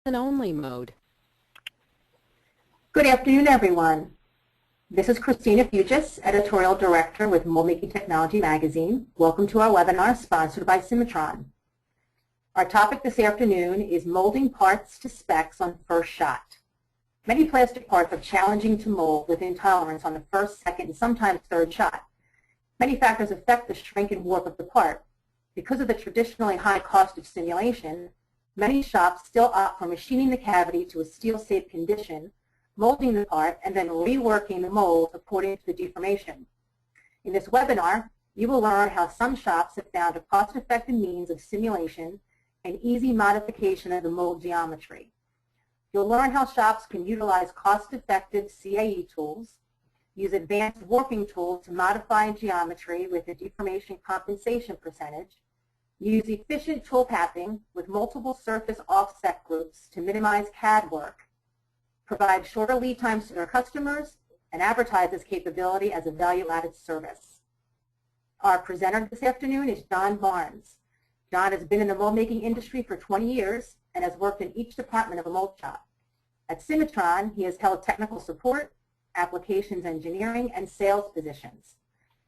listen-only mode. Good afternoon, everyone. This is Christina Fugis, Editorial Director with Mold Making Technology Magazine. Welcome to our webinar sponsored by CimatronE. Our topic this afternoon is molding parts to specs on first shot. Many plastic parts are challenging to mold with intolerance on the first, second, and sometimes third shot. Many factors affect the shrink and warp of the part. Because of the traditionally high cost of simulation, many shops still opt for machining the cavity to a steel-safe condition, molding the part, and then reworking the mold according to the deformation. In this webinar, you will learn how some shops have found a cost-effective means of simulation and easy modification of the mold geometry. You'll learn how shops can utilize cost-effective CAE tools, use advanced warping tools to modify geometry with a deformation compensation percentage, use efficient tool pathing with multiple surface offset groups to minimize CAD work, provide shorter lead times to their customers, and advertise this capability as a value-added service. Our presenter this afternoon is John Barnes. John has been in the mold-making industry for 20 years and has worked in each department of a mold shop. At CimatronE, he has held technical support, applications engineering, and sales positions.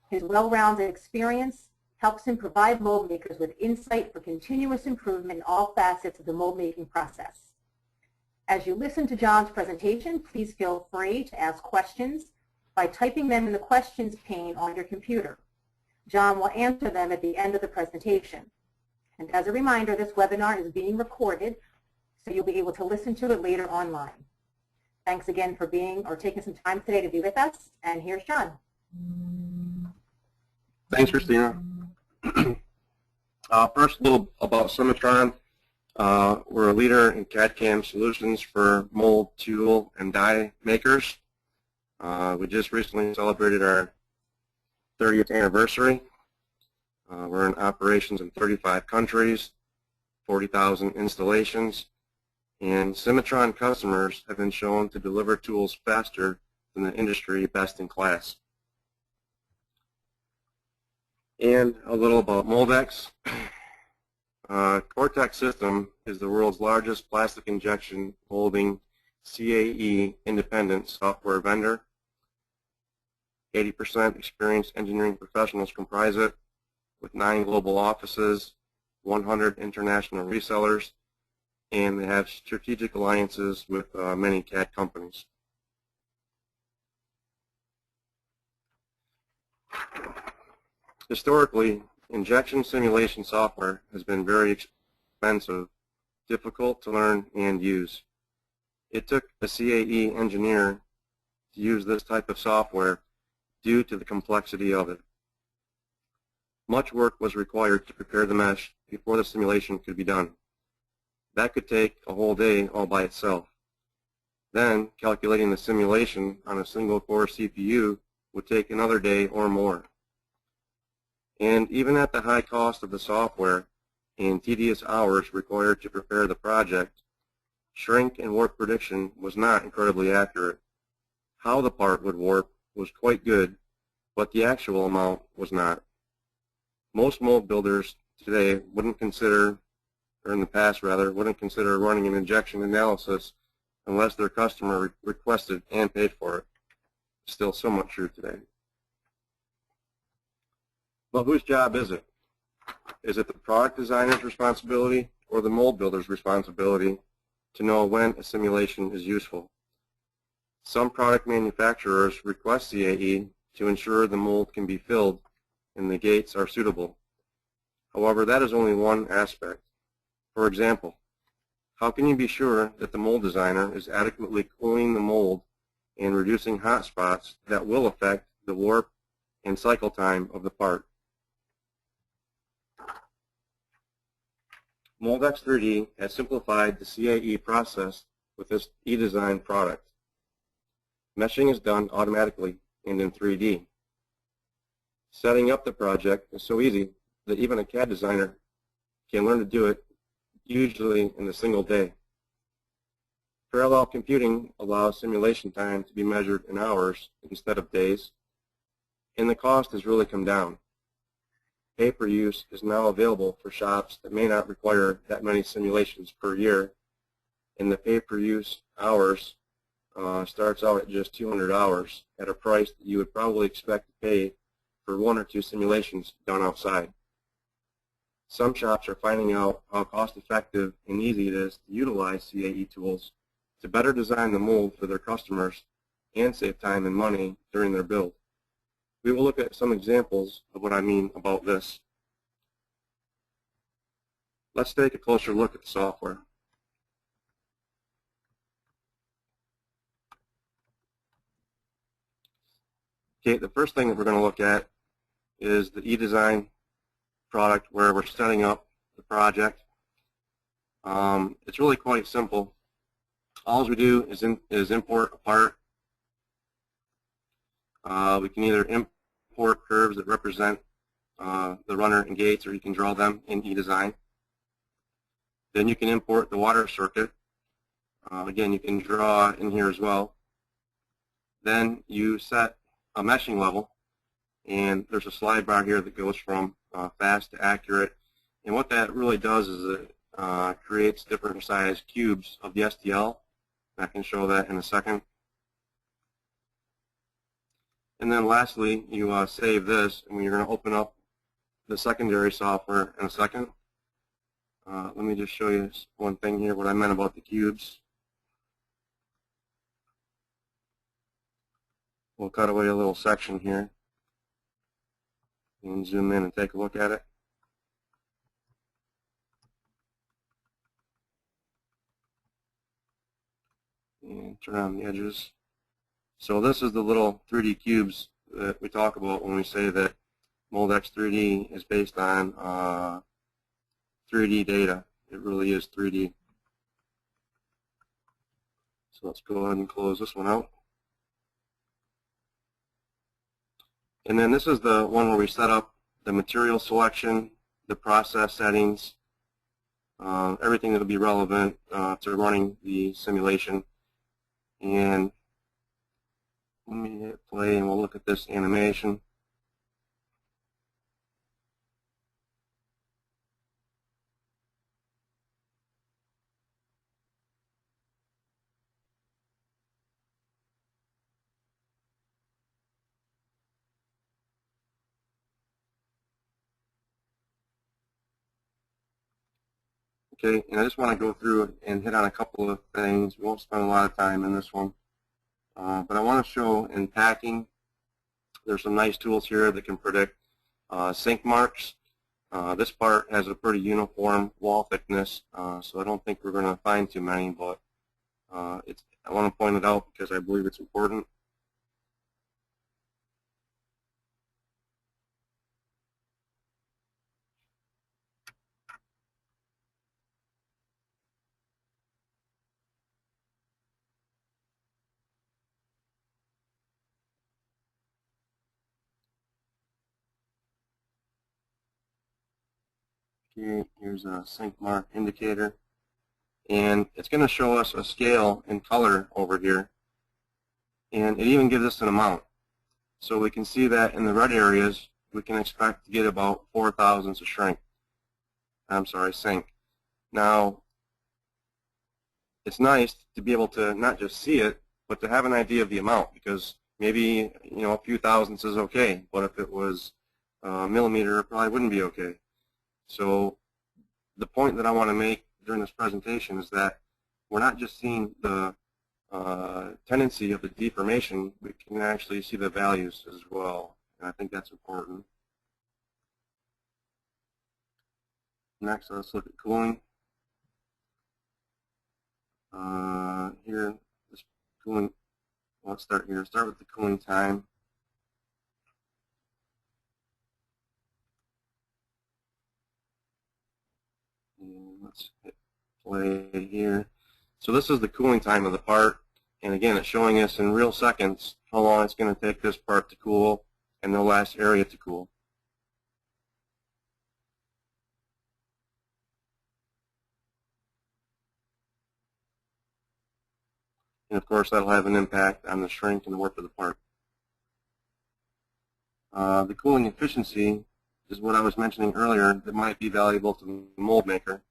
His well-rounded experience helps him provide mold makers with insight for continuous improvement in all facets of the mold-making process. As you listen to John's presentation, please feel free to ask questions by typing them in the questions pane on your computer. John will answer them at the end of the presentation. And as a reminder, this webinar is being recorded, so you'll be able to listen to it later online. Thanks again for taking some time today to be with us, and here's John. Thanks, Christina. First, a little about CimatronE. We're a leader in CAD/CAM solutions for mold, tool, and die makers. We just recently celebrated our 30th anniversary. We're in operations in 35 countries, 40,000 installations, and CimatronE customers have been shown to deliver tools faster than the industry best in class. And a little about Moldex. Cortex System is the world's largest plastic injection molding CAE independent software vendor. 80% experienced engineering professionals comprise it, with 9 global offices, 100 international resellers, and they have strategic alliances with many CAD companies. Historically, injection simulation software has been very expensive, difficult to learn and use. It took a CAE engineer to use this type of software due to the complexity of it. Much work was required to prepare the mesh before the simulation could be done. That could take a whole day all by itself. Then, calculating the simulation on a single core CPU would take another day or more. And even at the high cost of the software and tedious hours required to prepare the project, shrink and warp prediction was not incredibly accurate. How the part would warp was quite good, but the actual amount was not. Most mold builders today wouldn't consider, or in the past rather, wouldn't consider running an injection analysis unless their customer requested and paid for it. Still somewhat true today. But whose job is it? Is it the product designer's responsibility or the mold builder's responsibility to know when a simulation is useful? Some product manufacturers request CAE to ensure the mold can be filled and the gates are suitable. However, that is only one aspect. For example, how can you be sure that the mold designer is adequately cooling the mold and reducing hot spots that will affect the warp and cycle time of the part? Moldex 3D has simplified the CAE process with this eDesign product. Meshing is done automatically and in 3D. Setting up the project is so easy that even a CAD designer can learn to do it, usually in a single day. Parallel computing allows simulation time to be measured in hours instead of days, and the cost has really come down. Pay-per-use is now available for shops that may not require that many simulations per year, and the pay-per-use hours starts out at just 200 hours at a price that you would probably expect to pay for 1 or 2 simulations done outside. Some shops are finding out how cost-effective and easy it is to utilize CAE tools to better design the mold for their customers and save time and money during their build. We will look at some examples of what I mean about this. Let's take a closer look at the software. Okay, the first thing that we're going to look at is the eDesign product where we're setting up the project. It's really quite simple. All we do is import a part. We can either import curves that represent the runner and gates, or you can draw them in eDesign. Then you can import the water circuit. Again, you can draw in here as well. Then you set a meshing level, and there's a slide bar here that goes from fast to accurate. And what that really does is it creates different size cubes of the STL. I can show that in a second. And then lastly, you save this, and you're going to open up the secondary software in a second. Let me just show you one thing here, what I meant about the cubes. We'll cut away a little section here and zoom in and take a look at it. And turn on the edges. So this is the little 3D cubes that we talk about when we say that MoldX 3D is based on 3D data. It really is 3D. So let's go ahead and close this one out. And then this is the one where we set up the material selection, the process settings, everything that will be relevant to running the simulation. And let me hit play and we'll look at this animation. Okay, and I just want to go through and hit on a couple of things. We won't spend a lot of time in this one. But I want to show in packing, there's some nice tools here that can predict sink marks. This part has a pretty uniform wall thickness, so I don't think we're going to find too many, but I want to point it out because I believe it's important. Okay, here's a sink mark indicator, and it's going to show us a scale in color over here, and it even gives us an amount. So we can see that in the red areas, we can expect to get about 4 thousandths of sink. Now, it's nice to be able to not just see it, but to have an idea of the amount, because maybe a few thousandths is okay, but if it was a millimeter, it probably wouldn't be okay. So the point that I want to make during this presentation is that we're not just seeing the tendency of the deformation, we can actually see the values as well, and I think that's important. Next, let's look at cooling. Here, this cooling, let's start here. Start with the cooling time. And let's hit play here. So this is the cooling time of the part, and again, it's showing us in real seconds how long it's going to take this part to cool and the last area to cool. And of course, that'll have an impact on the shrink and the warp of the part. The cooling efficiency is what I was mentioning earlier that might be valuable to the mold maker.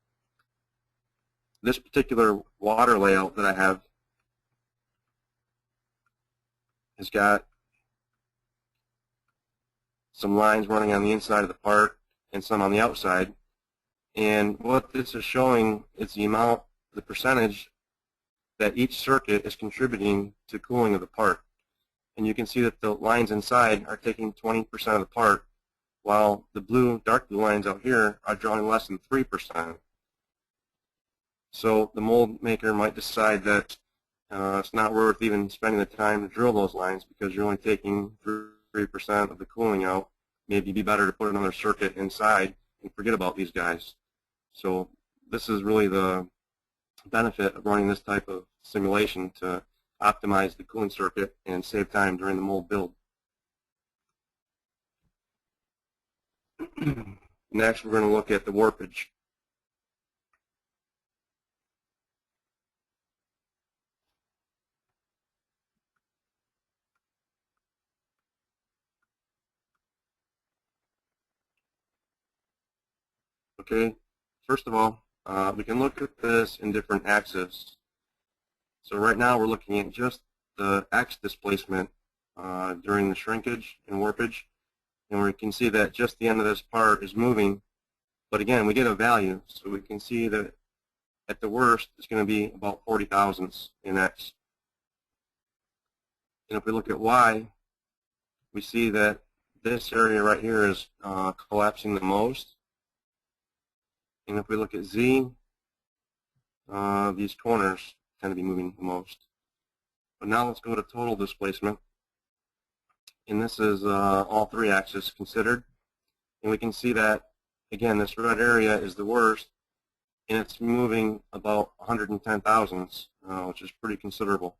this particular water layout that I have has got some lines running on the inside of the part and some on the outside. And what this is showing is the percentage that each circuit is contributing to cooling of the part. And you can see that the lines inside are taking 20% of the part, while the dark blue lines out here are drawing less than 3%. So the mold maker might decide that it's not worth even spending the time to drill those lines because you're only taking 3% of the cooling out. Maybe it'd be better to put another circuit inside and forget about these guys. So this is really the benefit of running this type of simulation to optimize the cooling circuit and save time during the mold build. Next, we're going to look at the warpage. Okay, first of all, we can look at this in different axes. So right now we're looking at just the X displacement during the shrinkage and warpage, and we can see that just the end of this part is moving, but again, we get a value, so we can see that at the worst it's going to be about 40 thousandths in X. And if we look at Y, we see that this area right here is collapsing the most. And if we look at Z, these corners tend to be moving the most. But now let's go to total displacement. And this is all three axes considered. And we can see that, again, this red area is the worst, and it's moving about 110 thousandths, which is pretty considerable.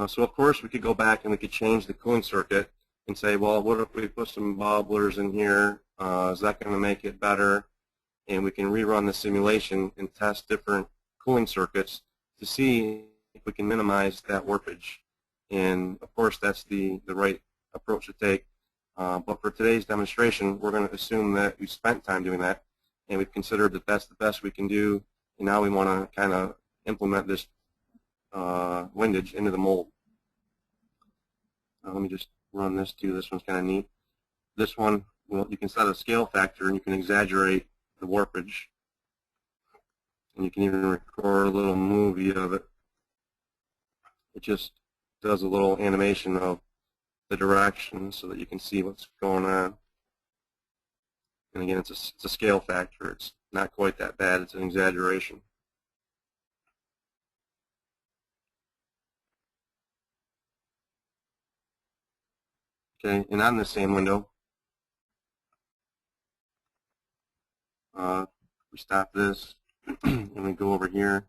So of course we could go back and we could change the cooling circuit and say, well, what if we put some bobblers in here? Is that going to make it better? And we can rerun the simulation and test different cooling circuits to see if we can minimize that warpage. And of course that's the right approach to take. But for today's demonstration, we're going to assume that we spent time doing that, and we've considered that that's the best we can do, and now we want to kind of implement this windage into the mold. Let me just run this too. This one's kind of neat. This one, well, you can set a scale factor and you can exaggerate the warpage, and you can even record a little movie of it. It just does a little animation of the direction so that you can see what's going on. And again, it's a scale factor. It's not quite that bad. It's an exaggeration. Okay, and on the same window, we stop this and we go over here.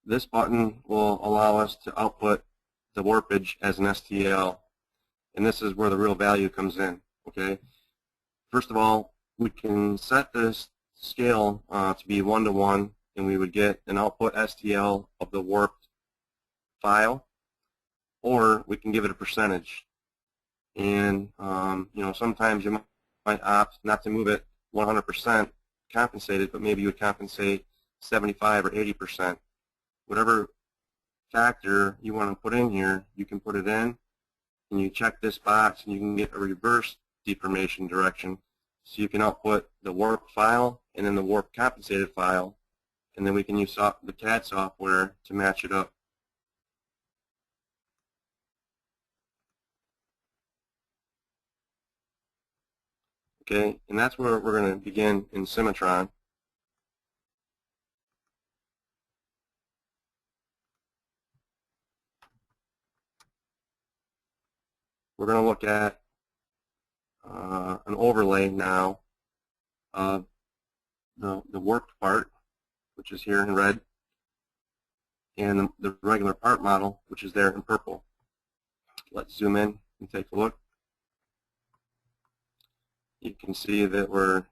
This button will allow us to output the warpage as an STL, and this is where the real value comes in. Okay, first of all, we can set this scale to be 1:1, and we would get an output STL of the warped file, or we can give it a percentage. And sometimes you might opt not to move it 100% compensated, but maybe you would compensate 75 or 80%. Whatever factor you want to put in here, you can put it in, and you check this box, and you can get a reverse deformation direction. So you can output the warp file and then the warp compensated file, and then we can use the CAD software to match it up. Okay, and that's where we're going to begin in Cimatron. We're going to look at an overlay now of the warped part, which is here in red, and the regular part model, which is there in purple. Let's zoom in and take a look. You can see that we're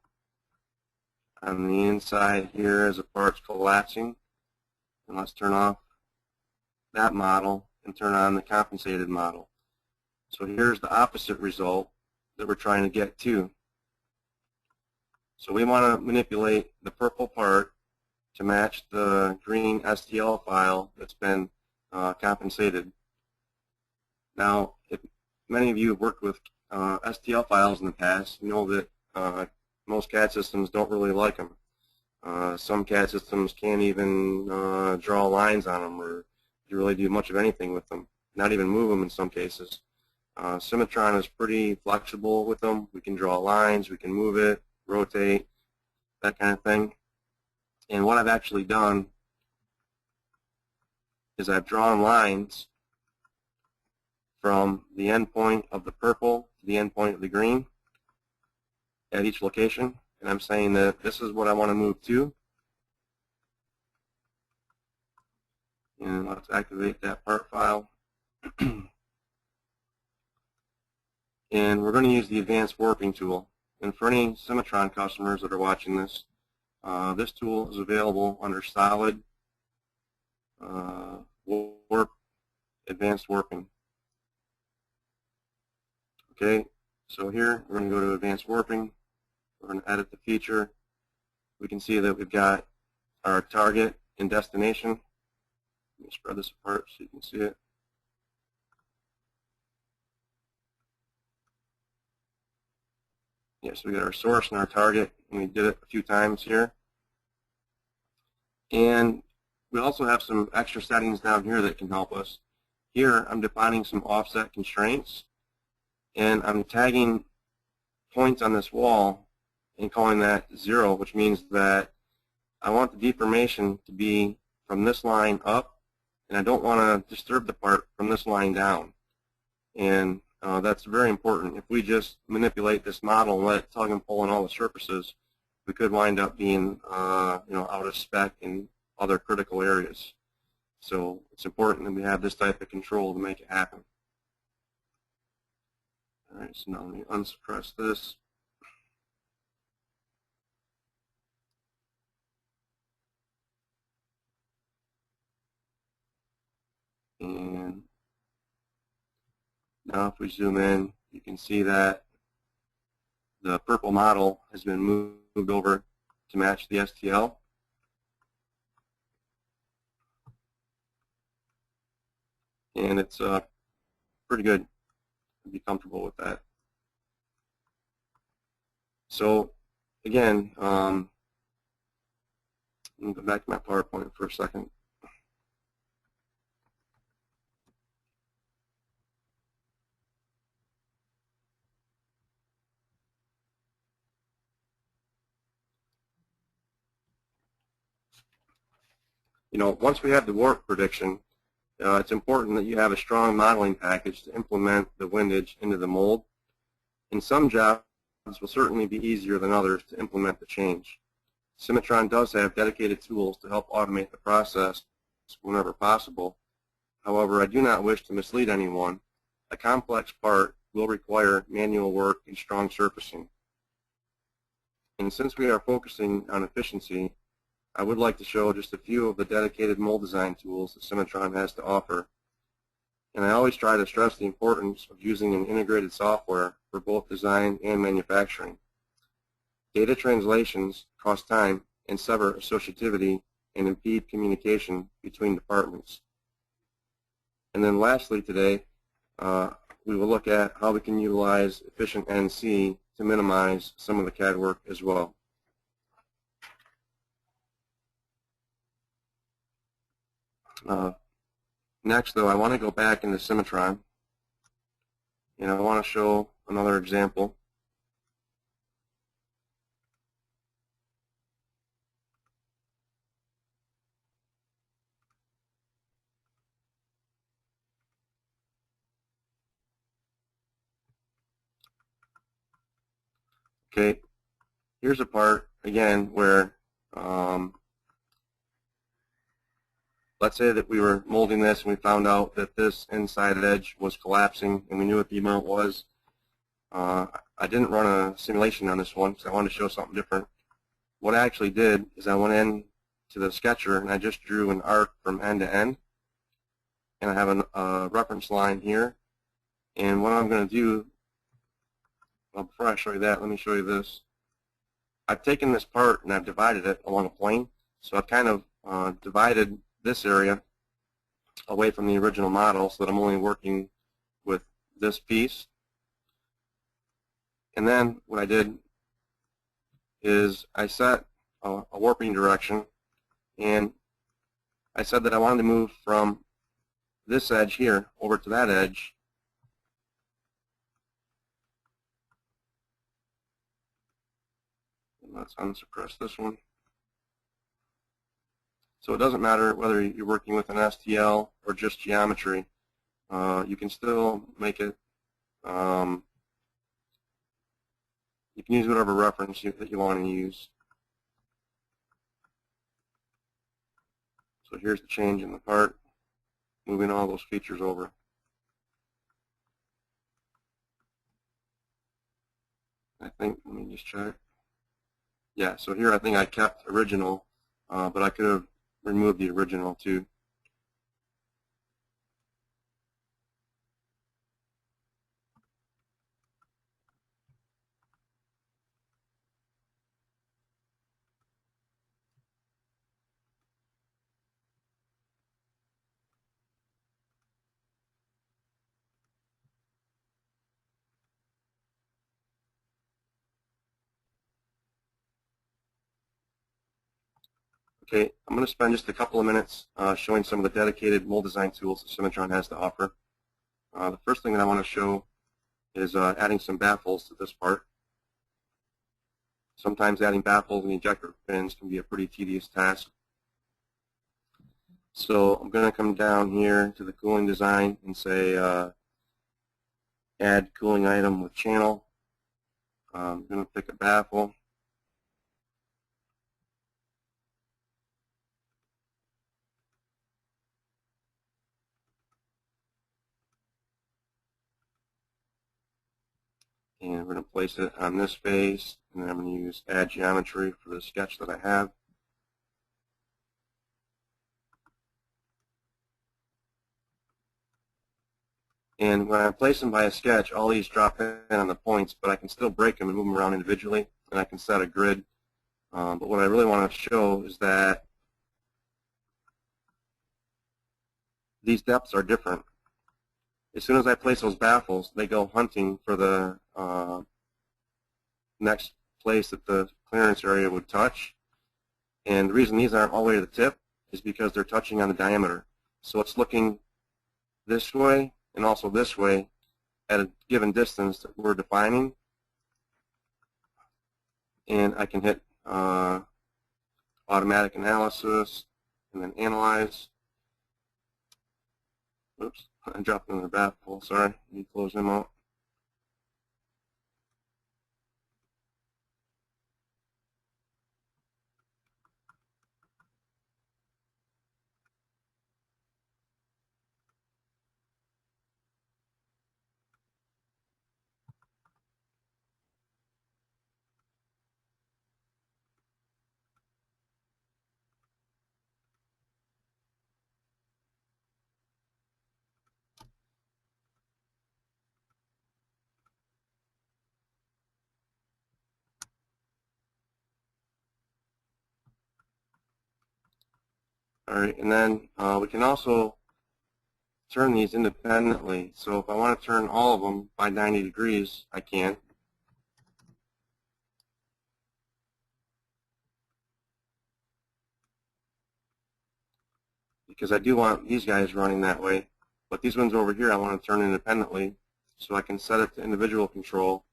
on the inside here as the part's collapsing. And let's turn off that model and turn on the compensated model. So here's the opposite result that we're trying to get to. So we want to manipulate the purple part to match the green STL file that's been compensated. Now, if many of you have worked with STL files in the past, you know that most CAD systems don't really like them. Some CAD systems can't even draw lines on them or really do much of anything with them, not even move them in some cases. CimatronE is pretty flexible with them. We can draw lines, we can move it, rotate, that kind of thing. And what I've actually done is I've drawn lines from the end point of the purple to the end point of the green at each location. And I'm saying that this is what I want to move to. And let's activate that part file. And we're going to use the advanced warping tool. And for any CimatronE customers that are watching this, this tool is available under Solid, Warp, Advanced Warping. Okay, so here we're going to go to Advanced Warping. We're going to edit the feature. We can see that we've got our target and destination. Let me spread this apart so you can see it. Yeah, so we got our source and our target, and we did it a few times here. And we also have some extra settings down here that can help us. Here, I'm defining some offset constraints, and I'm tagging points on this wall and calling that 0, which means that I want the deformation to be from this line up, and I don't want to disturb the part from this line down. And that's very important. If we just manipulate this model and let it tug and pull on all the surfaces, we could wind up being out of spec in other critical areas. So it's important that we have this type of control to make it happen. All right, so now let me unsuppress this. And now if we zoom in, you can see that the purple model has been moved over to match the STL. And it's pretty good. I'd be comfortable with that. So again, let me go back to my PowerPoint for a second. Once we have the warp prediction, it's important that you have a strong modeling package to implement the windage into the mold. In some jobs, will certainly be easier than others to implement the change. CimatronE does have dedicated tools to help automate the process whenever possible. However, I do not wish to mislead anyone. A complex part will require manual work and strong surfacing. And since we are focusing on efficiency, I would like to show just a few of the dedicated mold design tools that CimatronE has to offer. And I always try to stress the importance of using an integrated software for both design and manufacturing. Data translations cost time and sever associativity and impede communication between departments. And then lastly today, we will look at how we can utilize efficient NC to minimize some of the CAD work as well. Next, though, I want to go back into CimatronE, and I want to show another example. Okay, here's a part, again, where let's say that we were molding this and we found out that this inside edge was collapsing and we knew what the amount was. I didn't run a simulation on this one because I wanted to show something different. What I actually did is I went in to the sketcher and I just drew an arc from end to end. And I have a reference line here. And what I'm going to do, well, before I show you that, let me show you this. I've taken this part and I've divided it along a plane. So I've kind of divided this area away from the original model so that I'm only working with this piece. And then what I did is I set a warping direction, and I said that I wanted to move from this edge here over to that edge. And let's unsuppress this one. So it doesn't matter whether you're working with an STL or just geometry. You can still make it, you can use whatever reference that you want to use. So here's the change in the part, moving all those features over. I think, let me just check. Yeah, so here I think I kept original, but I could have removed the original too. Okay, I'm going to spend just a couple of minutes showing some of the dedicated mold design tools that Cimatron has to offer. The first thing that I want to show is adding some baffles to this part. Sometimes adding baffles and ejector fins can be a pretty tedious task. So I'm going to come down here to the cooling design and say add cooling item with channel. I'm going to pick a baffle. And we're going to place it on this face, and then I'm going to use add geometry for the sketch that I have. And when I place them by a sketch, all these drop in on the points, but I can still break them and move them around individually, and I can set a grid. But what I really want to show is that these depths are different. As soon as I place those baffles, they go hunting for the next place that the clearance area would touch. And the reason these aren't all the way to the tip is because they're touching on the diameter. So it's looking this way and also this way at a given distance that we're defining. And I can hit automatic analysis and then analyze. Oops, I dropped another baffle, sorry. Let me close them out. All right, and then we can also turn these independently. So if I want to turn all of them by 90 degrees, I can. Because I do want these guys running that way. But these ones over here I want to turn independently, so I can set it to individual control,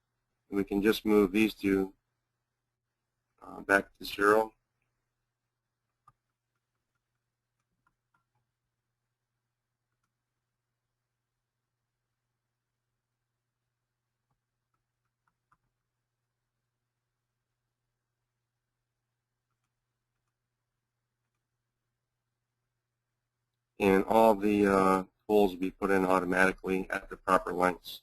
and we can just move these two back to 0. And all the holes will be put in automatically at the proper lengths.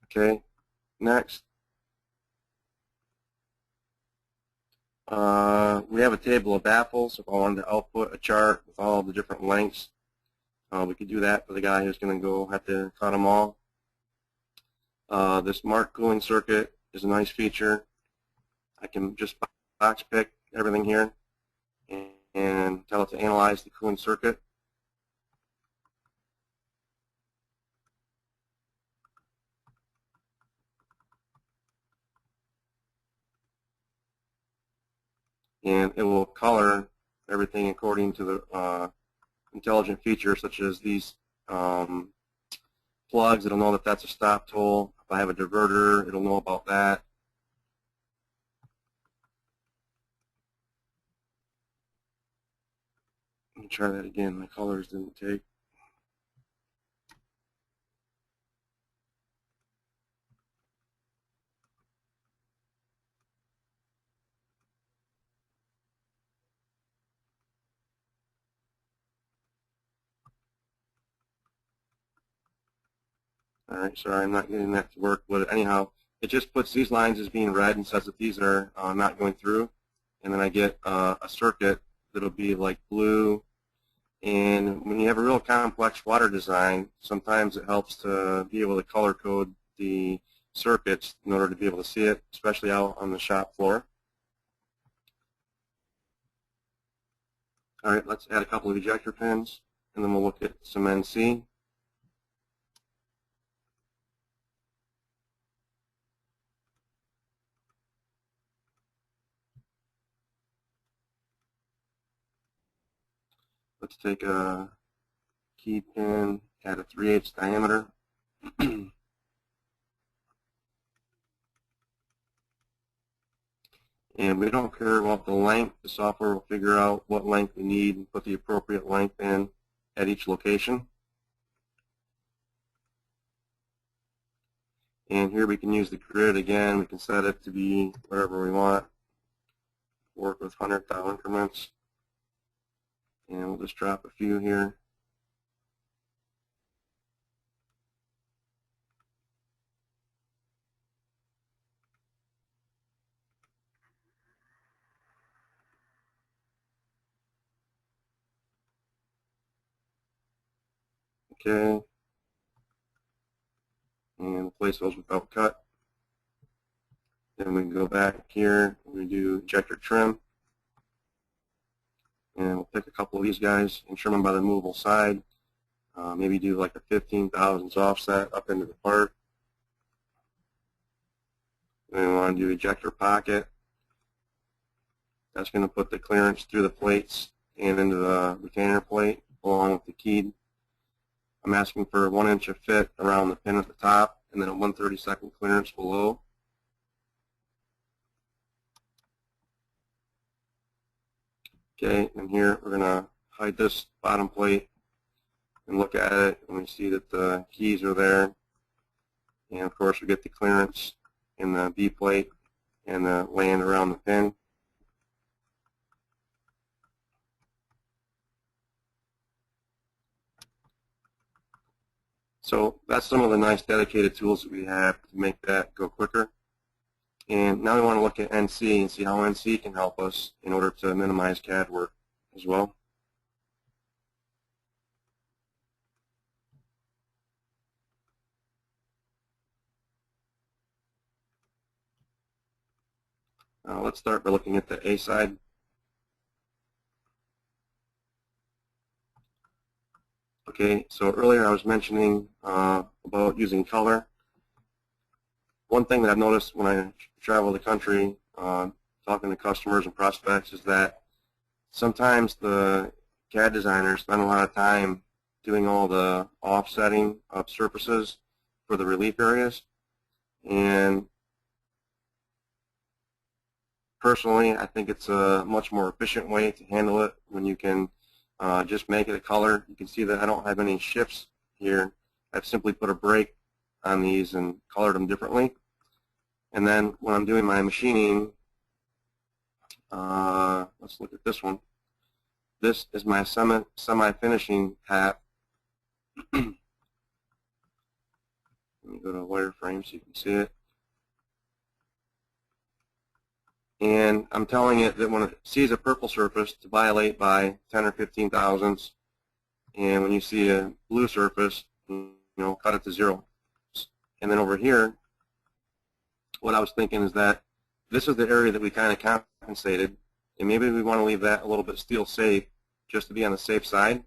Okay, next We have a table of baffles. If I wanted to output a chart with all the different lengths, we could do that for the guy who's going to go have to cut them all. This mark cooling circuit is a nice feature. I can just box pick everything here and tell it to analyze the cooling circuit. And it will color everything according to the intelligent features, such as these plugs. It'll know that that's a stop tool. If I have a diverter, it'll know about that. Let me try that again. My colors didn't take. All right, sorry, I'm not getting that to work. But anyhow, it just puts these lines as being red and says that these are not going through. And then I get a circuit that'll be like blue. And when you have a real complex water design, sometimes it helps to be able to color code the circuits in order to be able to see it, especially out on the shop floor. All right, let's add a couple of ejector pins, and then we'll look at some NC. Let's take a key pin at a 3/8 diameter. And we don't care about the length. The software will figure out what length we need and put the appropriate length in at each location. And here we can use the grid again. We can set it to be wherever we want. Work with 100,000 increments. And we'll just drop a few here. Okay. And place those without cut. Then we can go back here. We do ejector trim. And we'll pick a couple of these guys and trim them by the movable side. Maybe do like a 15 thousandths offset up into the part. Then we want to do ejector pocket. That's going to put the clearance through the plates and into the retainer plate along with the keyed. I'm asking for 1 inch of fit around the pin at the top and then a 1/32 clearance below. Okay, and here we're going to hide this bottom plate and look at it, and we see that the keys are there. And of course we get the clearance in the B plate and the land around the pin. So that's some of the nice dedicated tools that we have to make that go quicker. And now we want to look at NC and see how NC can help us in order to minimize CAD work as well. Let's start by looking at the A side. Okay, so earlier I was mentioning about using color. One thing that I've noticed when I travel the country talking to customers and prospects is that sometimes the CAD designers spend a lot of time doing all the offsetting of surfaces for the relief areas. And personally, I think it's a much more efficient way to handle it when you can just make it a color. You can see that I don't have any shifts here. I've simply put a break on these and colored them differently. And then when I'm doing my machining, let's look at this one. This is my semi-finishing path. Let me go to wireframe so you can see it. and I'm telling it that when it sees a purple surface to violate by 10 or 15 thousandths, and when you see a blue surface, cut it to 0. And then over here, what I was thinking is that this is the area that we kind of compensated, and maybe we want to leave that a little bit steel safe just to be on the safe side.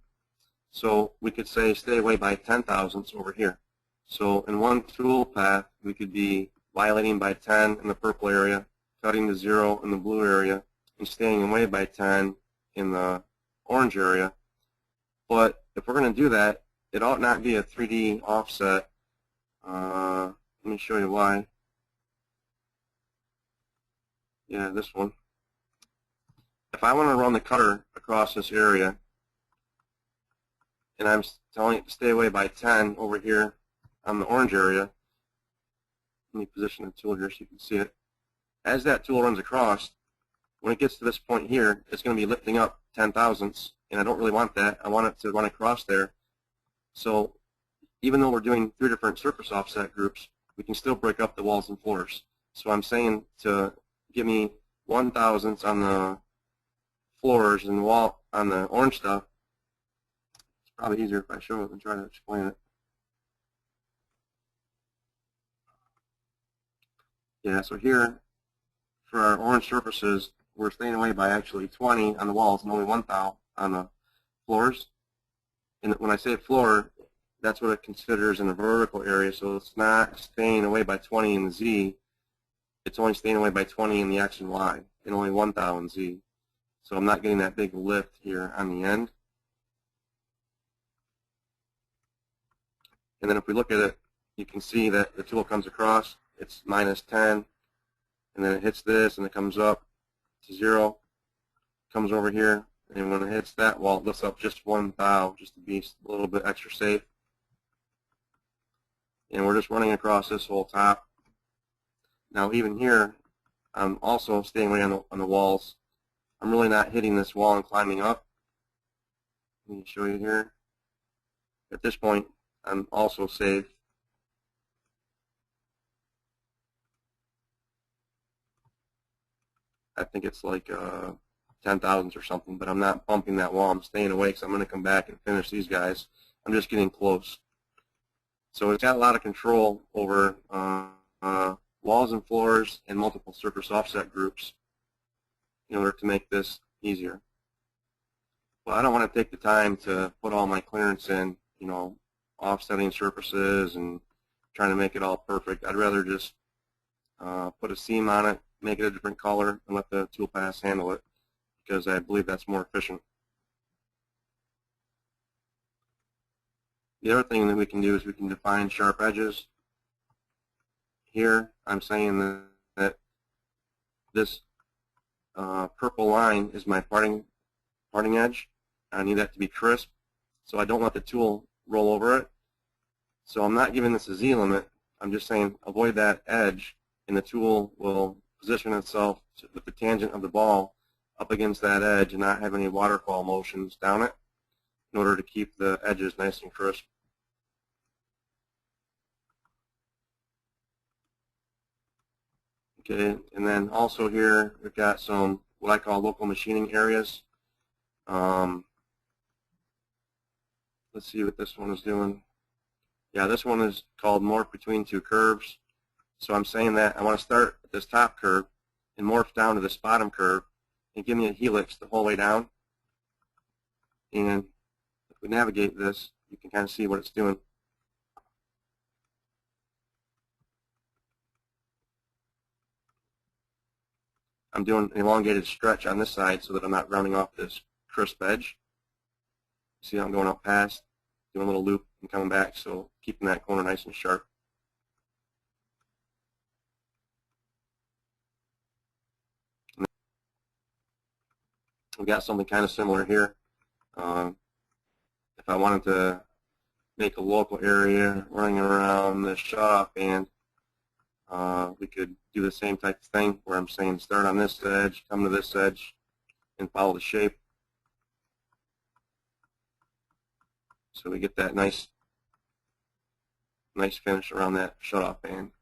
So we could say stay away by 10 thousandths over here. So in one tool path, we could be violating by 10 in the purple area, cutting to 0 in the blue area, and staying away by 10 in the orange area. But if we're going to do that, it ought not be a 3D offset. Let me show you why. Yeah, this one. If I want to run the cutter across this area, and I'm telling it to stay away by 10 over here on the orange area, let me position the tool here so you can see it. As that tool runs across, when it gets to this point here, it's going to be lifting up 10 thousandths, and I don't really want that. I want it to run across there. So even though we're doing 3 different surface offset groups, we can still break up the walls and floors. So I'm saying to give me 1 thousandths on the floors and wall on the orange stuff. It's probably easier if I show it and try to explain it. Yeah, so here for our orange surfaces, we're staying away by actually 20 on the walls and only 1 thou on the floors. And when I say floor, that's what it considers in a vertical area, so it's not staying away by 20 in the Z, it's only staying away by 20 in the X and Y, and only 1 thou in Z. So I'm not getting that big lift here on the end. And then if we look at it, you can see that the tool comes across, it's minus 10, and then it hits this, and it comes up to 0, comes over here, and when it hits that wall, it lifts up just 1 thou, just to be a little bit extra safe. And we're just running across this whole top. Now even here, I'm also staying away on the walls. I'm really not hitting this wall and climbing up. Let me show you here. At this point, I'm also safe. I think it's like 10 thousandths or something, but I'm not bumping that wall. I'm staying away because I'm going to come back and finish these guys. I'm just getting close. So it's got a lot of control over walls and floors and multiple surface offset groups in order to make this easier. Well, I don't want to take the time to put all my clearance in, offsetting surfaces and trying to make it all perfect. I'd rather just put a seam on it, make it a different color, and let the tool pass handle it, because I believe that's more efficient. The other thing that we can do is we can define sharp edges. Here I'm saying that this purple line is my parting edge. I need that to be crisp, so I don't let the tool roll over it. So I'm not giving this a Z limit. I'm just saying avoid that edge, and the tool will position itself with the tangent of the ball up against that edge and not have any waterfall motions down it in order to keep the edges nice and crisp. Okay, and then also here we've got some what I call local machining areas. Let's see what this one is doing. Yeah, this one is called morph between two curves. So I'm saying that I want to start at this top curve and morph down to this bottom curve and give me a helix the whole way down. And if we navigate this, you can kind of see what it's doing. I'm doing an elongated stretch on this side so that I'm not rounding off this crisp edge. See how I'm going up past, doing a little loop and coming back, so keeping that corner nice and sharp. We've got something kind of similar here. If I wanted to make a local area running around the shutoff band, we could do the same type of thing where I'm saying start on this edge, come to this edge, and follow the shape. So we get that nice finish around that shutoff band.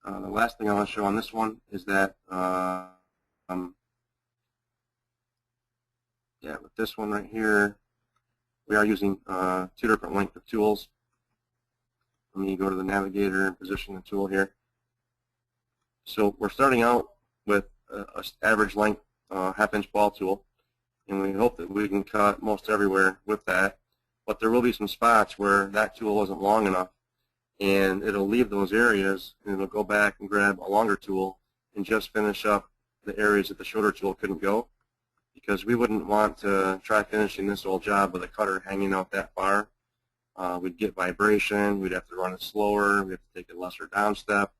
The last thing I want to show on this one is that with this one right here, we are using 2 different length of tools. Let me go to the navigator and position the tool here. So we're starting out with an average length half-inch ball tool, and we hope that we can cut most everywhere with that. But there will be some spots where that tool wasn't long enough, and it'll leave those areas, and it'll go back and grab a longer tool and just finish up the areas that the shorter tool couldn't go, because we wouldn't want to try finishing this whole job with a cutter hanging out that far. We'd get vibration, we'd have to run it slower, we'd have to take a lesser down step.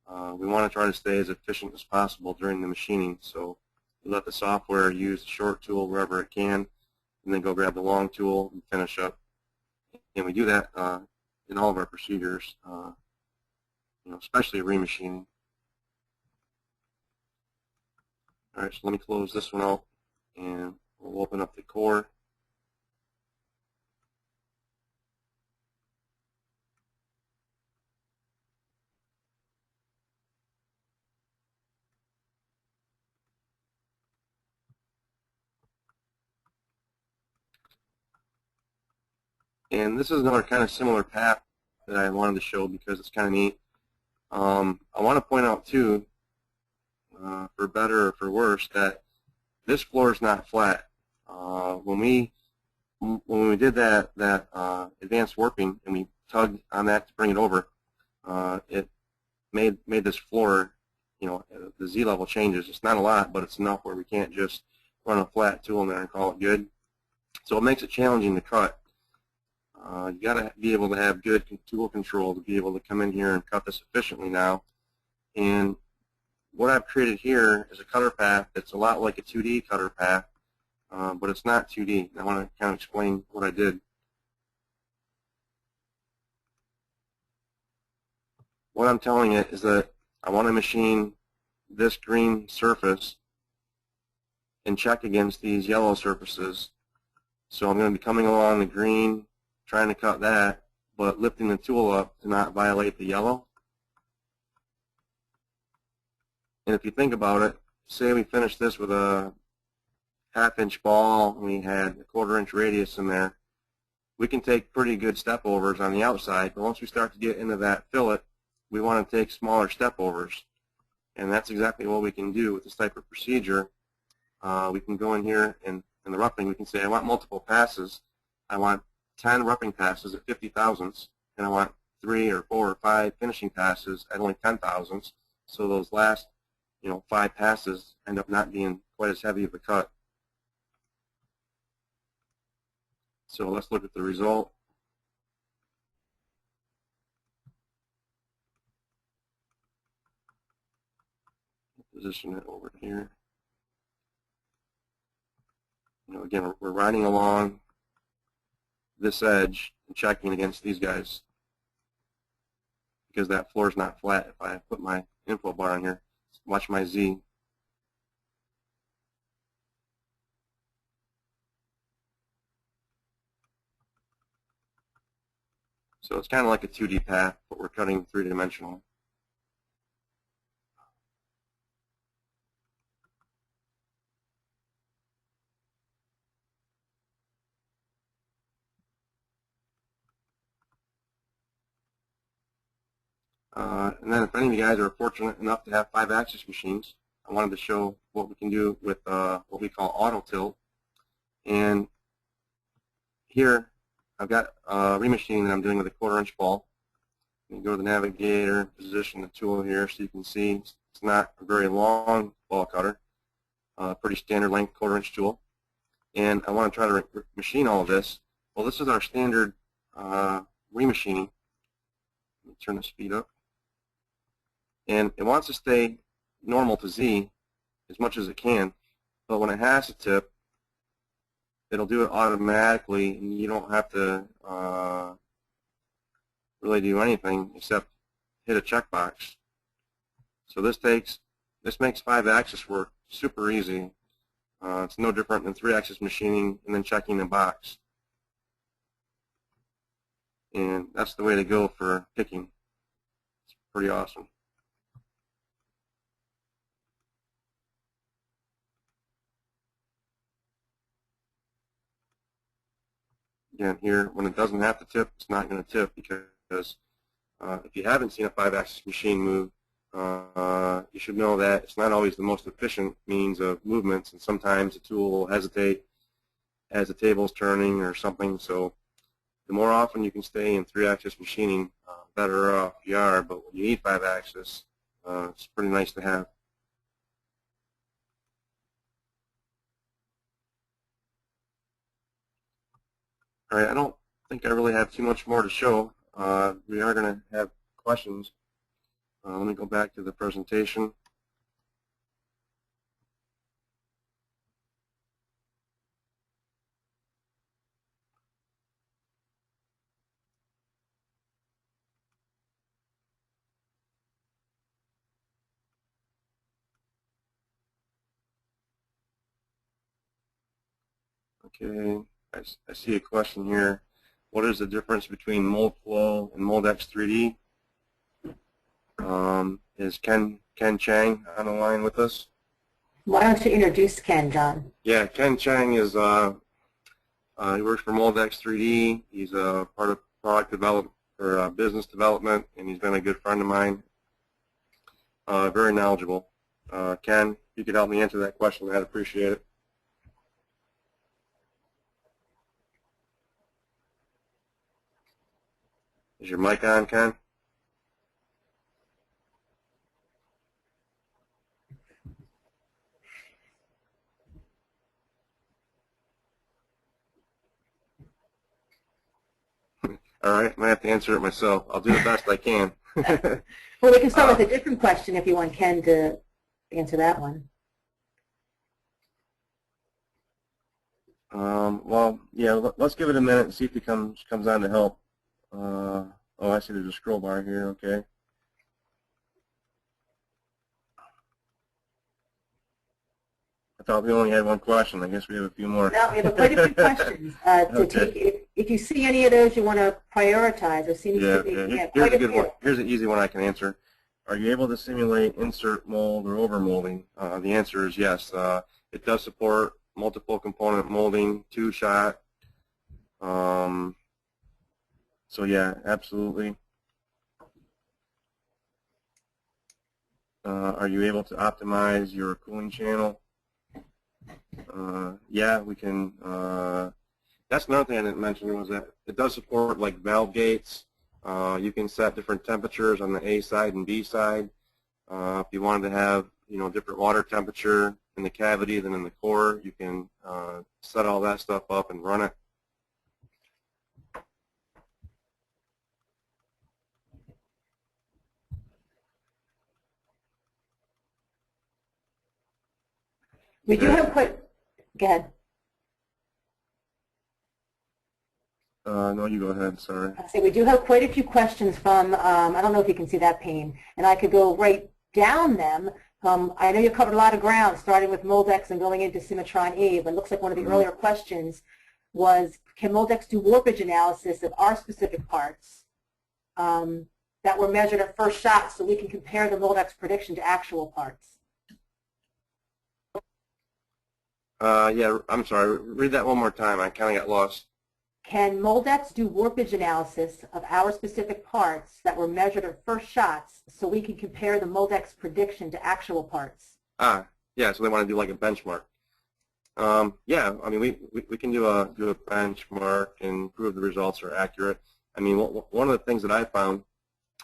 We want to try to stay as efficient as possible during the machining, so we let the software use the short tool wherever it can, and then go grab the long tool and finish up. And we do that in all of our procedures, especially remachining. All right, so let me close this one out, and we'll open up the core. And this is another kind of similar path that I wanted to show because it's kind of neat. I want to point out too, for better or for worse, that this floor is not flat. When we did that advanced warping and we tugged on that to bring it over, it made this floor, the Z level changes. It's not a lot, but it's enough where we can't just run a flat tool in there and call it good. So it makes it challenging to cut. You got to be able to have good tool control to be able to come in here and cut this efficiently now. And what I've created here is a cutter path that's a lot like a 2D cutter path, but it's not 2D. I want to kind of explain what I did. What I'm telling it is that I want to machine this green surface and check against these yellow surfaces. So I'm going to be coming along the green, trying to cut that, but lifting the tool up to not violate the yellow. And if you think about it, say we finished this with a half-inch ball and we had a 1/4-inch radius in there, we can take pretty good step overs on the outside, but once we start to get into that fillet, we want to take smaller step overs. And that's exactly what we can do with this type of procedure. We can go in here and in the roughing, we can say I want multiple passes. I want 10 roughing passes at 50 thousandths, and I want 3 or 4 or 5 finishing passes at only 10 thousandths. So those last 5 passes end up not being quite as heavy of a cut. So let's look at the result. Position it over here. Again, we're riding along this edge and checking against these guys because that floor is not flat. If I put my info bar on here, watch my Z. So it's kind of like a 2D path, but we're cutting 3-dimensional. And then if any of you guys are fortunate enough to have 5-axis machines, I wanted to show what we can do with what we call auto tilt. And here I've got remachining that I'm doing with a 1/4-inch ball. You can go to the navigator, position the tool here so you can see it's not a very long ball cutter, pretty standard length 1/4-inch tool. And I want to try to machine all of this. Well, this is our standard remachining. Let me turn the speed up. And it wants to stay normal to Z as much as it can, but when it has to tip, it'll do it automatically, and you don't have to really do anything except hit a checkbox. So this makes 5-axis work super easy. It's no different than 3-axis machining and then checking a box. And that's the way to go for picking. It's pretty awesome. again here, when it doesn't have to tip, it's not going to tip, because if you haven't seen a 5-axis machine move, you should know that it's not always the most efficient means of movements, and sometimes the tool will hesitate as the table's turning or something. So the more often you can stay in 3-axis machining, better off you are. But when you need 5-axis, it's pretty nice to have. All right, I don't think I really have too much more to show. We are going to have questions. Let me go back to the presentation. Okay, I see a question here. What is the difference between MoldFlow and Moldex 3D? Is Ken Chang on the line with us? Why don't you introduce Ken, John? Yeah, Ken Chang is he works for Moldex 3D. He's a part of product development or business development, and he's been a good friend of mine. Very knowledgeable. Ken, if you could help me answer that question, I'd appreciate it. Is your mic on, Ken? All right, I might have to answer it myself. I'll do the best I can. Well, we can start with a different question if you want Ken to answer that one. Well, yeah, let's give it a minute and see if he comes on to help. Oh, I see there's a scroll bar here, okay. I thought we only had one question. I guess we have a few more. No, we have quite a few questions to Okay. take. If you see any of those you want to prioritize or see any, Here's a good one. Here's an easy one I can answer. Are you able to simulate insert mold or overmolding? The answer is yes. It does support multiple component molding, 2-shot. So yeah, absolutely. Are you able to optimize your cooling channel? Yeah, we can. That's another thing I didn't mention, was that it does support like valve gates. You can set different temperatures on the A side and B side. If you wanted to have, different water temperature in the cavity than in the core, you can set all that stuff up and run it. We do have quite. Go ahead. No, you go ahead. Sorry. I say we do have quite a few questions from. I don't know if you can see that pane, and I could go right down them. I know you covered a lot of ground, starting with Moldex and going into CimatronE, but it looks like one of the earlier questions was, can Moldex do warpage analysis of our specific parts that were measured at first shot, so we can compare the Moldex prediction to actual parts? Yeah, I'm sorry. Read that one more time. I kind of got lost. Can Moldex do warpage analysis of our specific parts that were measured at first shots, so we can compare the Moldex prediction to actual parts? Yeah, so they want to do like a benchmark. Yeah, I mean, we can do a benchmark and prove the results are accurate. I mean, one of the things that I found,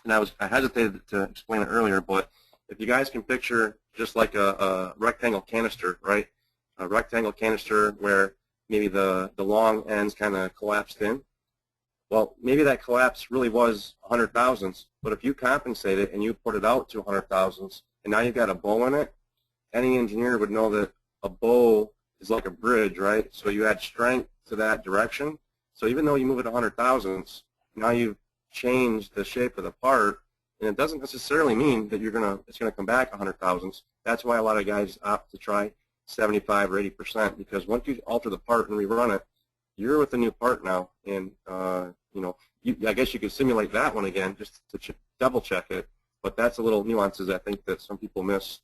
and I hesitated to explain it earlier, but if you guys can picture just like a rectangle canister, right? A rectangle canister where maybe the long ends kind of collapsed in. Well, maybe that collapse really was 100 thousandths, but if you compensate it and you put it out to 100 thousandths, and now you've got a bow in it, any engineer would know that a bow is like a bridge, right? So you add strength to that direction. So even though you move it 100 thousandths, now you've changed the shape of the part, and it doesn't necessarily mean that it's gonna come back 100 thousandths. That's why a lot of guys opt to try 75 or 80%, because once you alter the part and rerun it, you're with a new part now, and I guess you could simulate that one again just to double check it, but that's a little nuances I think that some people miss.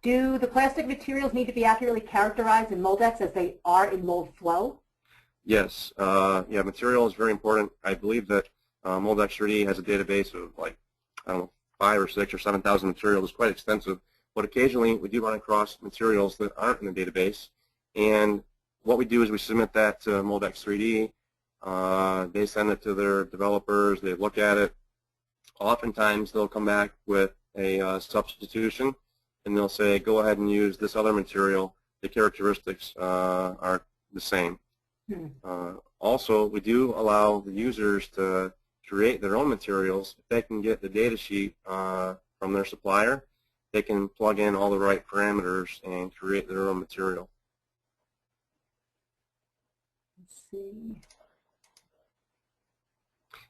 Do the plastic materials need to be accurately characterized in Moldex as they are in mold flow? Yes. Yeah, material is very important. I believe that Moldex 3D has a database of like, I don't know, 5 or 6 or 7,000 materials. It's quite extensive. But occasionally we do run across materials that aren't in the database. And what we do is we submit that to Moldex 3D. They send it to their developers. They look at it. Oftentimes they'll come back with a substitution, and they'll say, go ahead and use this other material. The characteristics are the same. Also, we do allow the users to create their own materials. If they can get the data sheet from their supplier, they can plug in all the right parameters and create their own material. Let's see.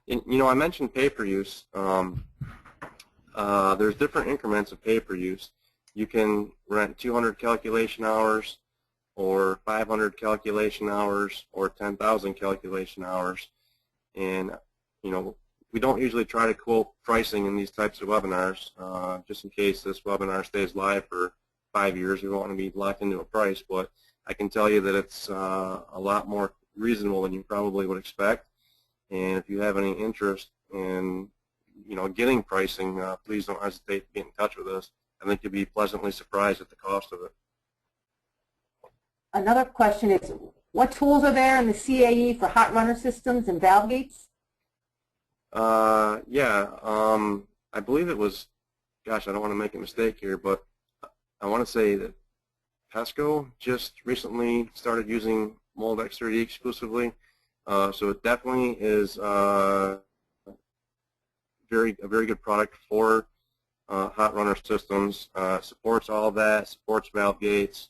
And, you know, I mentioned pay-per-use. There's different increments of pay-per-use. You can rent 200 calculation hours, or 500 calculation hours, or 10,000 calculation hours. And, you know, we don't usually try to quote pricing in these types of webinars, just in case this webinar stays live for 5 years. We don't want to be locked into a price, but I can tell you that it's a lot more reasonable than you probably would expect. And if you have any interest in, you know, getting pricing, please don't hesitate to get in touch with us. I think you'll be pleasantly surprised at the cost of it. Another question is, what tools are there in the CAE for hot runner systems and valve gates? Yeah, I believe it was, gosh, I don't want to make a mistake here, but I want to say that Pesco just recently started using Moldex 3D exclusively. So it definitely is a very good product for hot runner systems. Supports all of that, supports valve gates.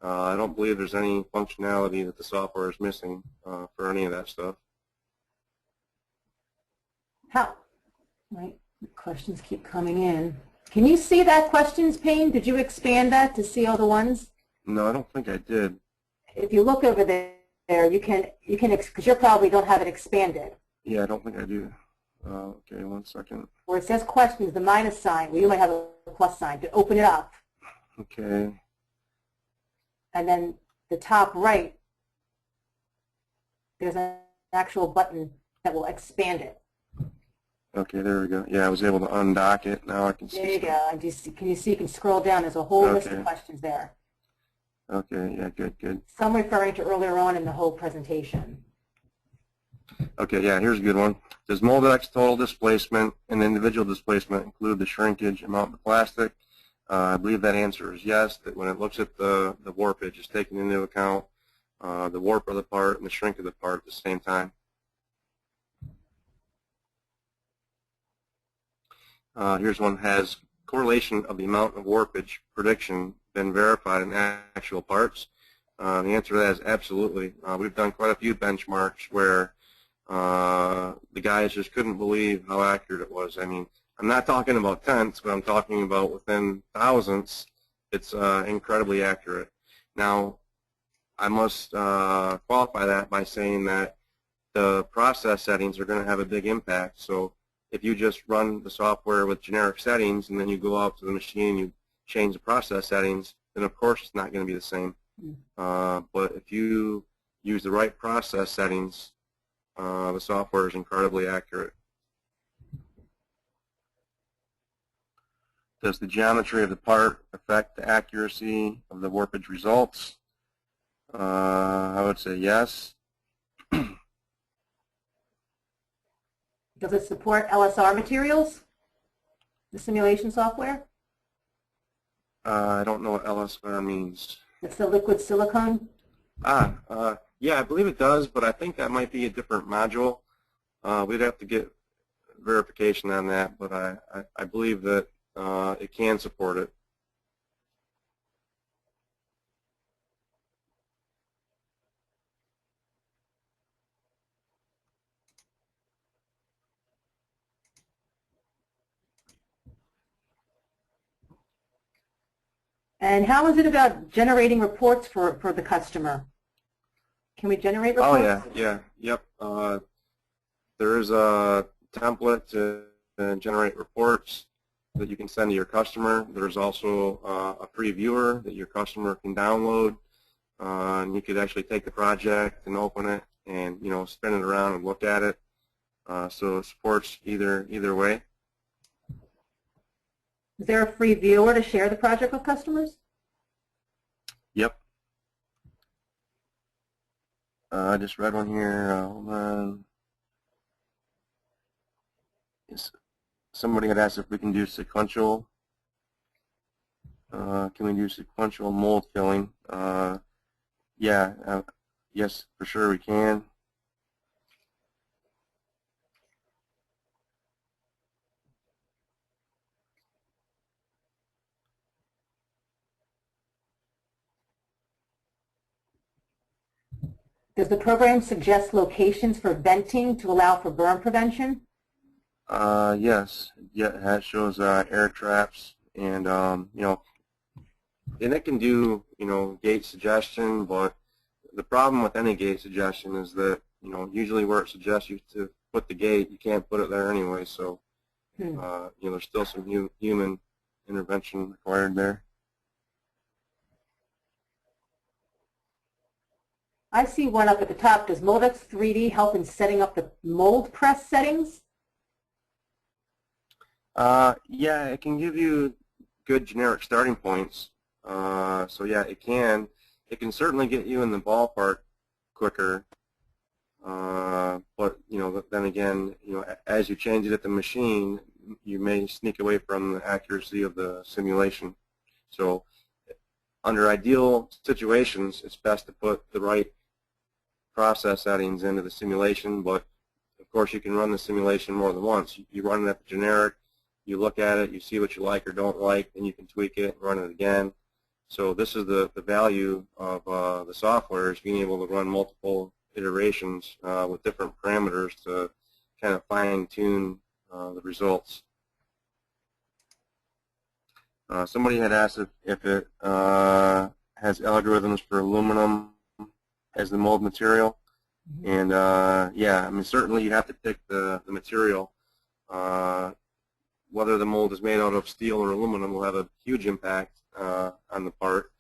I don't believe there's any functionality that the software is missing for any of that stuff. How? Right, questions keep coming in. Can you see that questions pane? Did you expand that to see all the ones? No, I don't think I did. If you look over there, you can, because you probably don't have it expanded. Yeah, I don't think I do. Okay, 1 second. Where it says questions, the minus sign, well, you might have a plus sign to open it up. Okay. And then the top right, there's an actual button that will expand it. Okay, there we go. Yeah, I was able to undock it. Now I can see. There you go. And can you see, you can scroll down. There's a whole list of questions there. Okay, yeah, good. Some referring to earlier on in the whole presentation. Okay, yeah, here's a good one. Does Moldex total displacement and individual displacement include the shrinkage amount of the plastic? I believe that answer is yes, that when it looks at the warpage, it's taking into account the warp of the part and the shrink of the part at the same time. Here's one. Has correlation of the amount of warpage prediction been verified in actual parts? The answer to that is absolutely. We've done quite a few benchmarks where the guys just couldn't believe how accurate it was. I mean, I'm not talking about tenths, but I'm talking about within thousandths. It's incredibly accurate. Now, I must qualify that by saying that the process settings are going to have a big impact. So if you just run the software with generic settings and then you go out to the machine and you change the process settings, then of course it's not going to be the same. But if you use the right process settings, the software is incredibly accurate. Does the geometry of the part affect the accuracy of the warpage results? I would say yes. Does it support LSR materials, the simulation software? I don't know what LSR means. It's the liquid silicone? Yeah, I believe it does, but I think that might be a different module. We'd have to get verification on that, but I believe that it can support it. And how is it about generating reports for the customer? Can we generate reports? Oh, yep. There is a template to generate reports. that you can send to your customer. There's also a free viewer that your customer can download. And you could actually take the project and open it and spin it around and look at it. So it supports either way. Is there a free viewer to share the project with customers? Yep. I just read one here. Hold on. Somebody had asked if we can do sequential. Can we do sequential mold filling? Yeah. Yes, for sure we can. Does the program suggest locations for venting to allow for burn prevention? Yes. Yeah, it shows air traps, and and it can do gate suggestion, but the problem with any gate suggestion is that usually where it suggests you to put the gate, you can't put it there anyway. So there's still some human intervention required there. I see one up at the top. Does Moldex 3D help in setting up the mold press settings? Yeah, it can give you good generic starting points. So yeah, it can. It can certainly get you in the ballpark quicker. But then again, as you change it at the machine, you may sneak away from the accuracy of the simulation. So under ideal situations, it's best to put the right process settings into the simulation, but of course you can run the simulation more than once. You run it at the generic, you look at it, you see what you like or don't like, then you can tweak it and run it again. So this is the value of the software, is being able to run multiple iterations with different parameters to kind of fine-tune the results. Somebody had asked if it has algorithms for aluminum as the mold material, and yeah, I mean certainly you have to pick the material. Whether the mold is made out of steel or aluminum will have a huge impact on the part.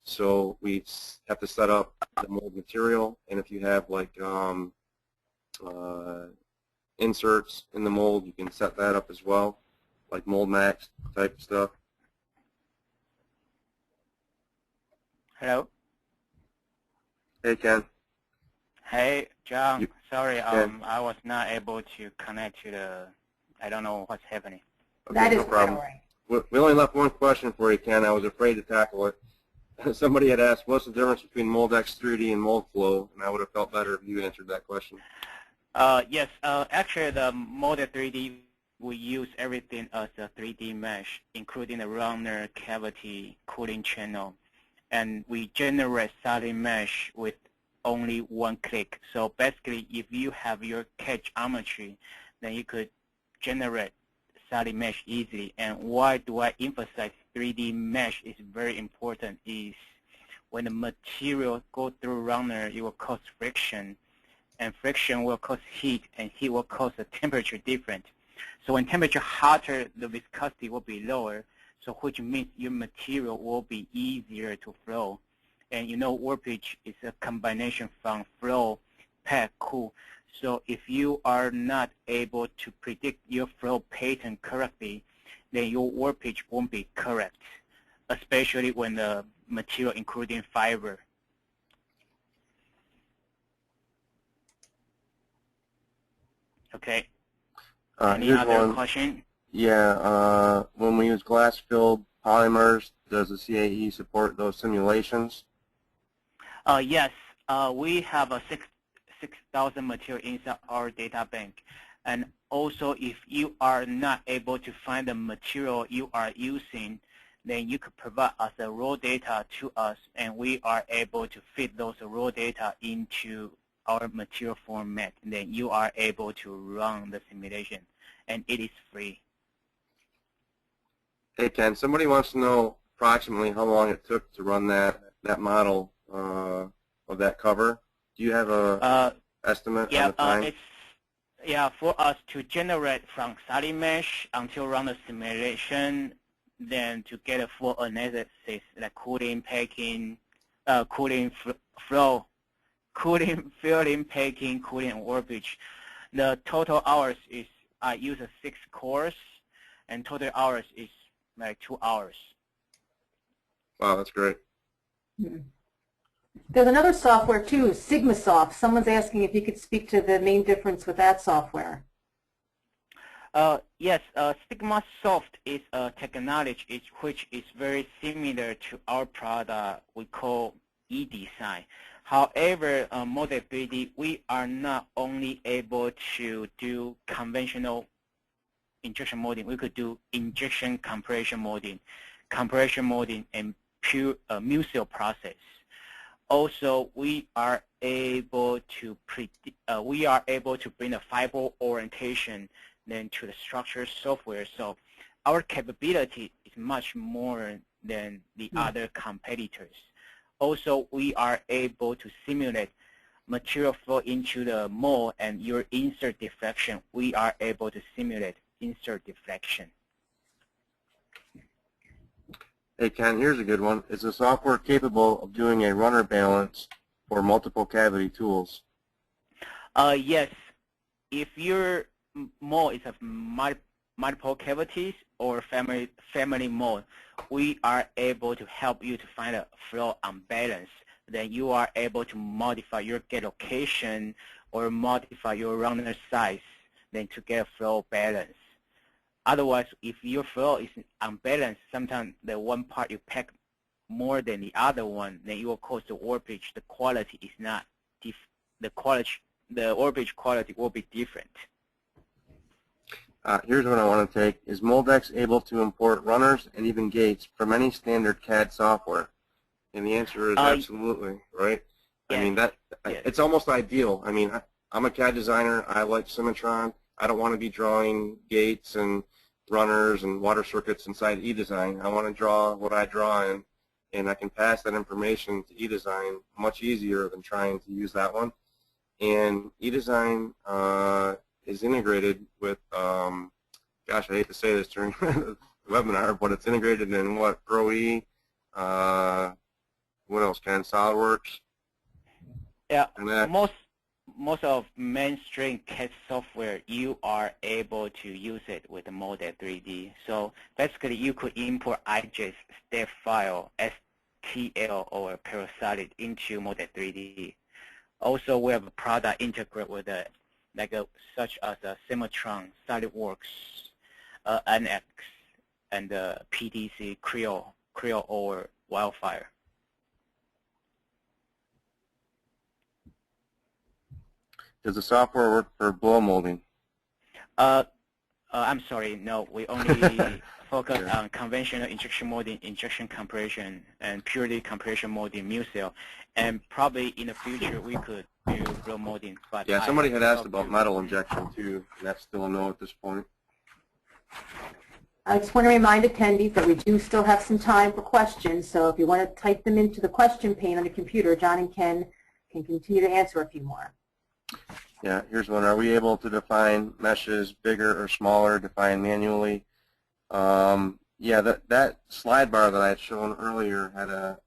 So we have to set up the mold material, and if you have like inserts in the mold, you can set that up as well, like mold max type stuff. Hello. Hey, Ken. Hey, John. Sorry, Ken. I was not able to connect to the. I don't know what's happening. Okay, That is no problem. right. We only left one question for you, Ken. I was afraid to tackle it. Somebody had asked, what's the difference between Moldex 3D and mold flow? And I would have felt better if you answered that question. Yes. Actually, the Model 3D, we use everything as a 3D mesh, including the runner, cavity, cooling channel, and we generate solid mesh with only one click. So basically, if you have your catch geometry, then you could generate solid mesh easily. And why do I emphasize 3D mesh is very important is when the material go through runner, it will cause friction, and friction will cause heat, and heat will cause a temperature difference. So when temperature hotter, the viscosity will be lower, so which means your material will be easier to flow. And warpage is a combination from flow, pack, cool. So if you are not able to predict your flow pattern correctly, then your warpage won't be correct, especially when the material including fiber. Okay. Any other question? Yeah. When we use glass-filled polymers, does the CAE support those simulations? Yes. We have a 6,000 material inside our data bank. And also, if you are not able to find the material you are using, then you could provide us the raw data to us, and we are able to fit those raw data into our material format. And then you are able to run the simulation, and it is free. Hey, Ken, somebody wants to know approximately how long it took to run that model of that cover. Do you have a estimate on the time? Yeah, for us to generate from solid mesh until run the simulation, then to get a full analysis like cooling, packing, cooling flow, cooling, filling, packing, cooling, and warpage. The total hours is I use a 6 cores, and total hours is like 2 hours. Wow, that's great. There's another software too, SigmaSoft. Someone's asking if you could speak to the main difference with that software. Yes, CimatronE is a technology which is very similar to our product we call eDesign. However, Model 3D, we are not only able to do conventional injection molding, we could do injection compression molding, and pure mucil process. Also, we are able to bring a fiber orientation then to the structure software. So our capability is much more than the other competitors. Also, we are able to simulate material flow into the mold and your insert deflection. We are able to simulate insert deflection. Hey Ken, here's a good one. Is the software capable of doing a runner balance for multiple cavity tools? Yes. If your mold is of multiple cavities or family mold, we are able to help you to find a flow unbalance. Then you are able to modify your gate location or modify your runner size then to get a flow balance. Otherwise, if your flow is unbalanced, sometimes the one part you pack more than the other one, then it will cause the warpage. The quality is not the warpage quality will be different. Here's what I want to take. Is Moldex able to import runners and even gates from any standard CAD software? And the answer is absolutely, right? Yes. I mean, it's almost ideal. I mean, I'm a CAD designer. I like Cimatron. I don't want to be drawing gates and runners and water circuits inside eDesign. I want to draw what I draw in, and I can pass that information to eDesign much easier than trying to use that one. And eDesign is integrated with, gosh, I hate to say this during the webinar, but it's integrated in what, ProE, what else, Ken? SolidWorks? Yeah, most of mainstream CAD software, you are able to use it with Model 3D. So basically, you could import IGES step file, STL, or Parasolid into Model 3D. Also, we have a product integrate with such as CimatronE, SolidWorks, NX, and PDC, Creo, or Wildfire. Does the software work for blow molding? I'm sorry, no. We only focus on conventional injection molding, injection compression, and purely compression molding, mucil. And probably in the future we could do blow molding. But yeah, somebody had asked about metal injection too, and that's still a no at this point. I just want to remind attendees that we do still have some time for questions, so if you want to type them into the question pane on the computer, John and Ken can continue to answer a few more. Yeah, here's one. Are we able to define meshes bigger or smaller, define manually? Yeah, that slide bar that I had shown earlier had a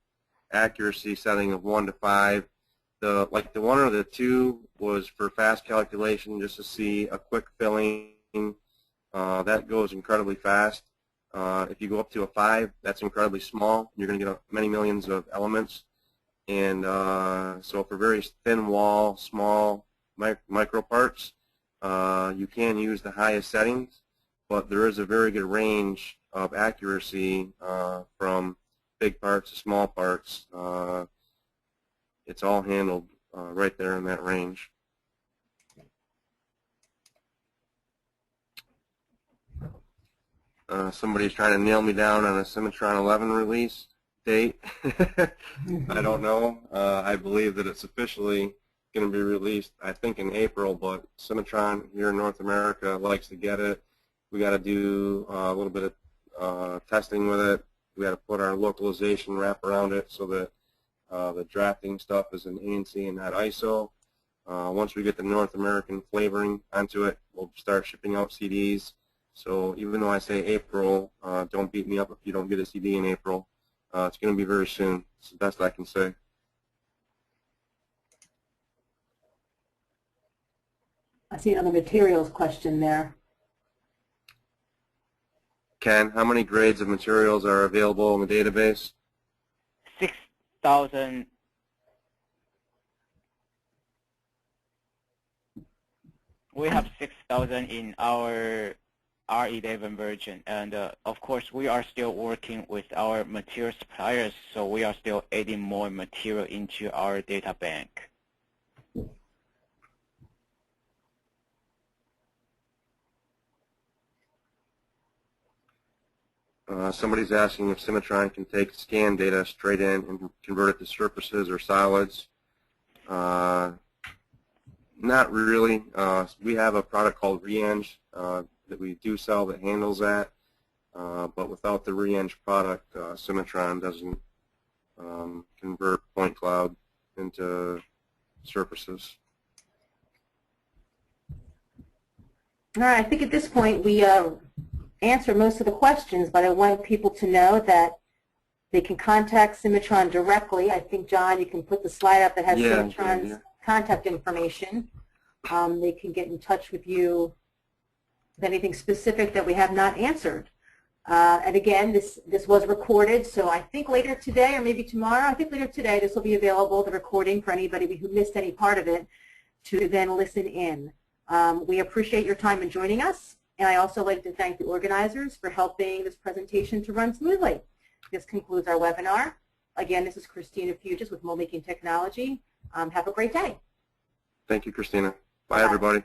accuracy setting of 1 to 5. The 1 or the 2 was for fast calculation, just to see a quick filling. That goes incredibly fast. If you go up to a 5, that's incredibly small. You're going to get many millions of elements. And so for very thin wall, small micro parts, you can use the highest settings, but there is a very good range of accuracy from big parts to small parts. It's all handled right there in that range. Somebody's trying to nail me down on a Cimatron 11 release date. I don't know. I believe that it's officially going to be released, I think, in April, but Cimatron here in North America likes to get it. We got to do a little bit of testing with it. We got to put our localization wrap around it so that the drafting stuff is in ANC and not ISO. Once we get the North American flavoring onto it, we'll start shipping out CDs. So even though I say April, don't beat me up if you don't get a CD in April. It's going to be very soon. It's the best I can say. I see another materials question there. Ken, how many grades of materials are available in the database? 6,000. We have 6,000 in our R11 version, and of course we are still working with our material suppliers, so we are still adding more material into our data bank. Somebody's asking if CimatronE can take scan data straight in and convert it to surfaces or solids. Not really. We have a product called Reeng that we do sell that handles that, but without the Reeng product, CimatronE doesn't convert point cloud into surfaces. All right, I think at this point we answered most of the questions, but I want people to know that they can contact Cimatron directly. I think, John, you can put the slide up that has Cimatron's contact information. They can get in touch with you with anything specific that we have not answered. And again, this was recorded, so I think later today or maybe tomorrow, I think later today, this will be available, the recording, for anybody who missed any part of it to then listen in. We appreciate your time in joining us, and I also like to thank the organizers for helping this presentation to run smoothly. This concludes our webinar. Again, this is Christina Fugis with Mold Making Technology. Have a great day. Thank you, Christina. Bye, everybody.